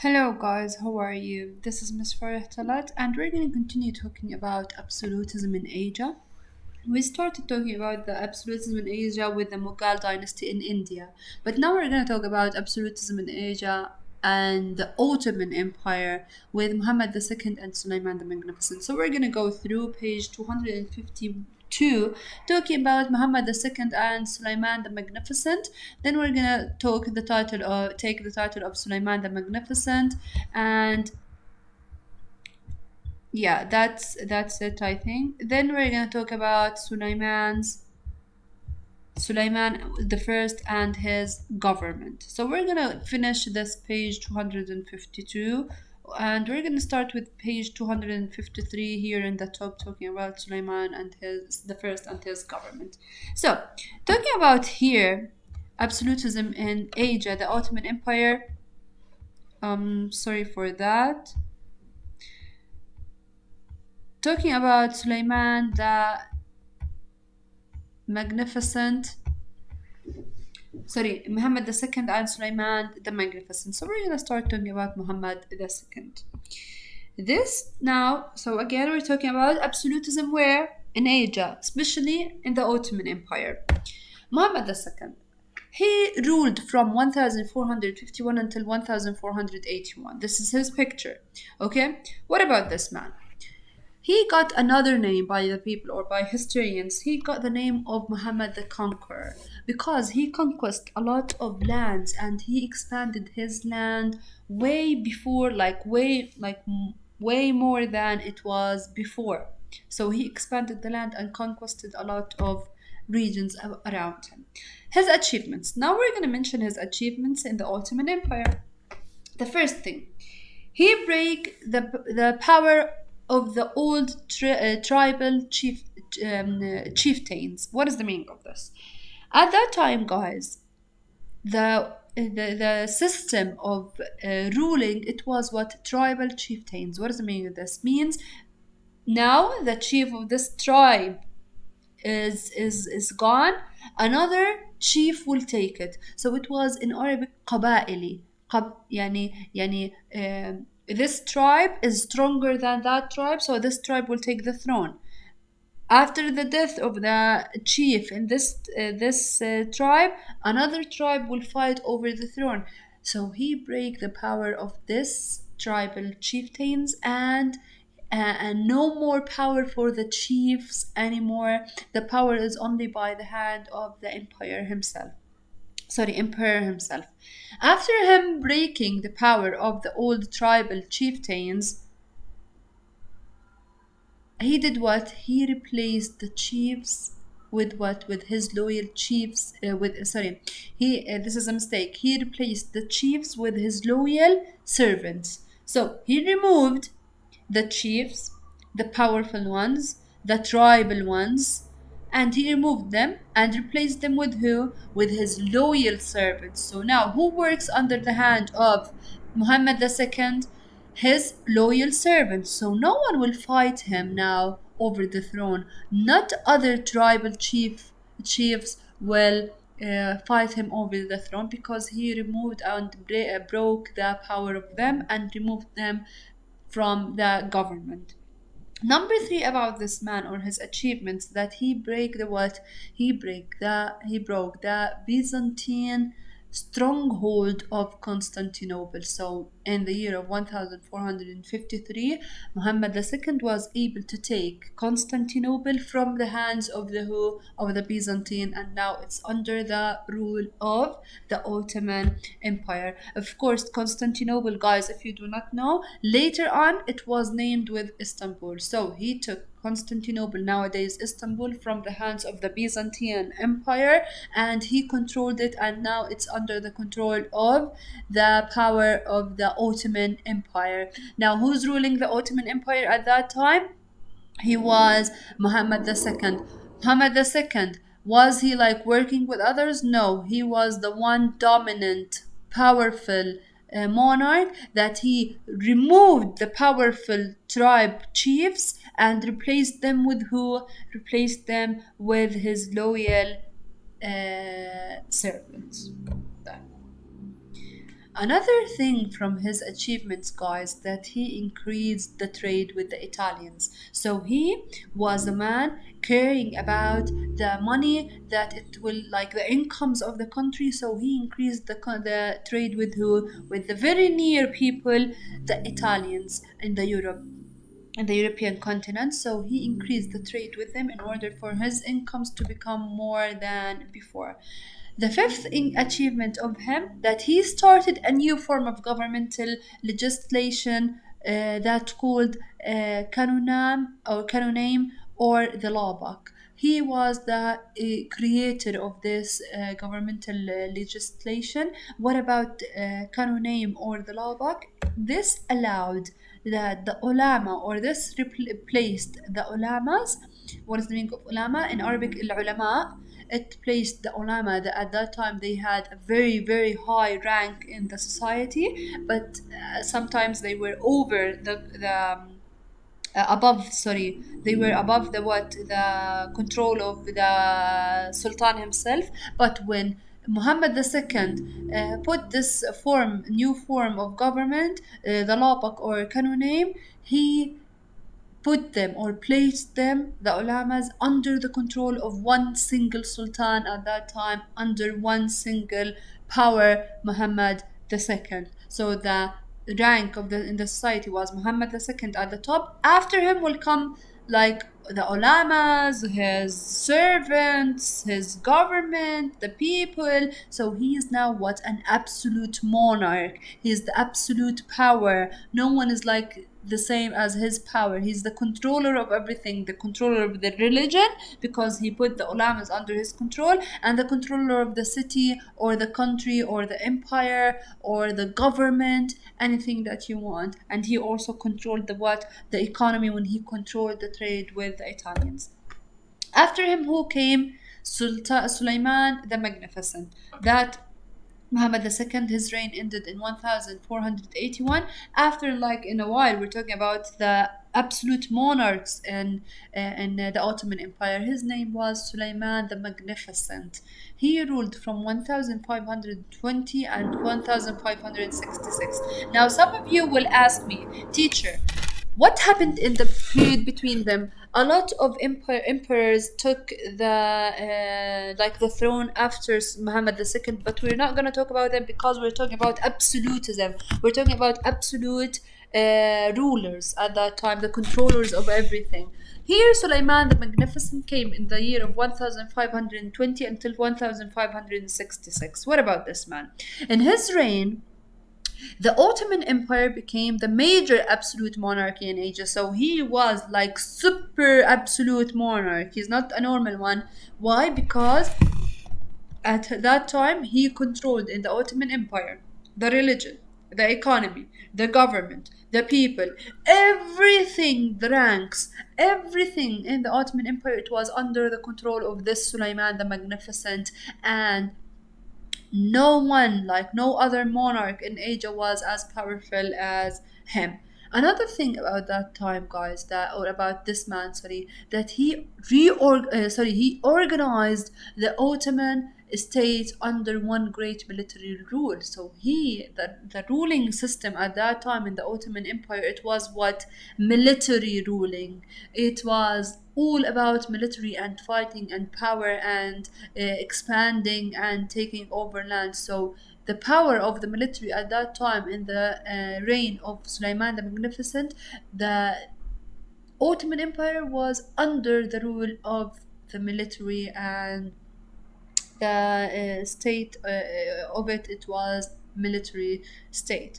Hello guys, how are you? This is Miss Farah Talat and we're going to continue talking about absolutism in Asia. We started talking about the absolutism in Asia with the Mughal dynasty in India, but now we're going to talk about absolutism in Asia and the Ottoman Empire with Muhammad II and Sulaiman the Magnificent. So we're going to go through page 252 talking about Muhammad II and Sulaiman the Magnificent. Then we're going to take the title of Sulaiman the Magnificent, and yeah, that's it, I think. Then we're gonna talk about Sulaiman the First and his government. So we're gonna finish this page 252, and we're gonna start with page 253 here in the top, talking about Sulaiman and his the first and his government. So talking about here absolutism in Asia, the Ottoman Empire. Sorry for that. Talking about Sulaiman the Magnificent, Muhammad II and Sulaiman the Magnificent. So we're gonna start talking about Muhammad II. This now, so again, we're talking about absolutism where? In Asia, especially in the Ottoman Empire. Muhammad II, he ruled from 1451 until 1481. This is his picture. Okay, what about this man? He got another name by the people or by historians. He got the name of Muhammad the Conqueror because he conquered a lot of lands and he expanded his land way before, way more than it was before. So he expanded the land and conquered a lot of regions around him. His achievements. Now we're going to mention his achievements in the Ottoman Empire. The first thing, he broke the power of the old tribal chieftains. What is the meaning of this? At that time, guys, the system of ruling, it was what? Tribal chieftains. What is the meaning of this? Means now the chief of this tribe is gone, another chief will take it. So it was in Arabic قبائلي. This tribe is stronger than that tribe, so this tribe will take the throne. After the death of the chief in this tribe, another tribe will fight over the throne. So he break the power of this tribal chieftains, and no more power for the chiefs anymore. The power is only by the hand of the emperor himself. After him breaking the power of the old tribal chieftains, he did what? He replaced the chiefs with what? With his loyal chiefs. This is a mistake. He replaced the chiefs with his loyal servants. So he removed the chiefs, the powerful ones, the tribal ones, and he removed them and replaced them with who? With his loyal servants. So now who works under the hand of Muhammad II? His loyal servants. So no one will fight him now over the throne. Not other tribal chiefs will fight him over the throne, because he removed and broke the power of them and removed them from the government. Number three about this man or his achievements, that he break the what? He broke the Byzantine stronghold of Constantinople. So in the year of 1453, Muhammad II was able to take Constantinople from the hands of the Byzantine, and now it's under the rule of the Ottoman Empire. Of course, Constantinople, guys, if you do not know, later on it was named with Istanbul. So he took Constantinople, nowadays Istanbul, from the hands of the Byzantine Empire, and he controlled it, and now it's under the control of the power of the Ottoman Empire. Now, who's ruling the Ottoman Empire at that time? He was Muhammad II. Muhammad II, was he like working with others? No, he was the one dominant, powerful monarch, that he removed the powerful tribe chiefs and replaced them with who? Replaced them with his loyal servants. Another thing from his achievements, guys, that he increased the trade with the Italians. So he was a man caring about the money that it will, like the incomes of the country. So he increased the trade with who? With the very near people, the Italians in the European continent. So he increased the trade with them in order for his incomes to become more than before. The fifth achievement of him, that he started a new form of governmental legislation that called kanunam or the law book. He was the creator of this governmental legislation. What about kanunam or the law book? This allowed that the ulama, or this replaced the ulamas. What is the meaning of ulama? In Arabic, al-ulama. It placed the ulama that at that time they had a very, very high rank in the society, but sometimes they were over above, sorry, they were above the what, the control of the sultan himself. But when Muhammad II put this new form of government, the Labak or Kanu name, he put them or placed them, the ulamas, under the control of one single sultan at that time, under one single power, Muhammad II. So the rank of the in the society was Muhammad II at the top. After him will come like the ulamas, his servants, his government, the people. So he is now what? An absolute monarch. He is the absolute power. No one is like the same as his power. He's the controller of everything, the controller of the religion, because he put the ulamas under his control, and the controller of the city or the country or the empire or the government, anything that you want. And he also controlled the what? The economy, when he controlled the trade with the Italians. After him, who came? Sultan Sulaiman the Magnificent. That Muhammad II, his reign ended in 1481. After, like, in a while, we're talking about the absolute monarchs in the Ottoman Empire. His name was Sulaiman the Magnificent. He ruled from 1520 and 1566. Now, some of you will ask me, teacher, what happened in the period between them? A lot of emperors took the throne after Muhammad II, but we're not going to talk about them because we're talking about absolutism. We're talking about absolute rulers at that time, the controllers of everything. Here, Sulaiman the Magnificent came in the year of 1520 until 1566. What about this man? In his reign, the Ottoman Empire became the major absolute monarchy in Asia. So he was like super absolute monarch. He's not a normal one. Why? Because at that time he controlled in the Ottoman Empire the religion, the economy, the government, the people, everything, the ranks, everything in the Ottoman Empire. It was under the control of this Sulaiman the Magnificent, and no one, like no other monarch in Asia, was as powerful as him. Another thing about that time, guys, that or about this man, sorry, that he organized the Ottoman state under one great military rule. So the ruling system at that time in the Ottoman Empire, it was what? Military ruling. It was all about military and fighting and power and expanding and taking over land. So the power of the military at that time in the reign of Sulaiman the Magnificent, the Ottoman Empire was under the rule of the military, and the state of it was military state.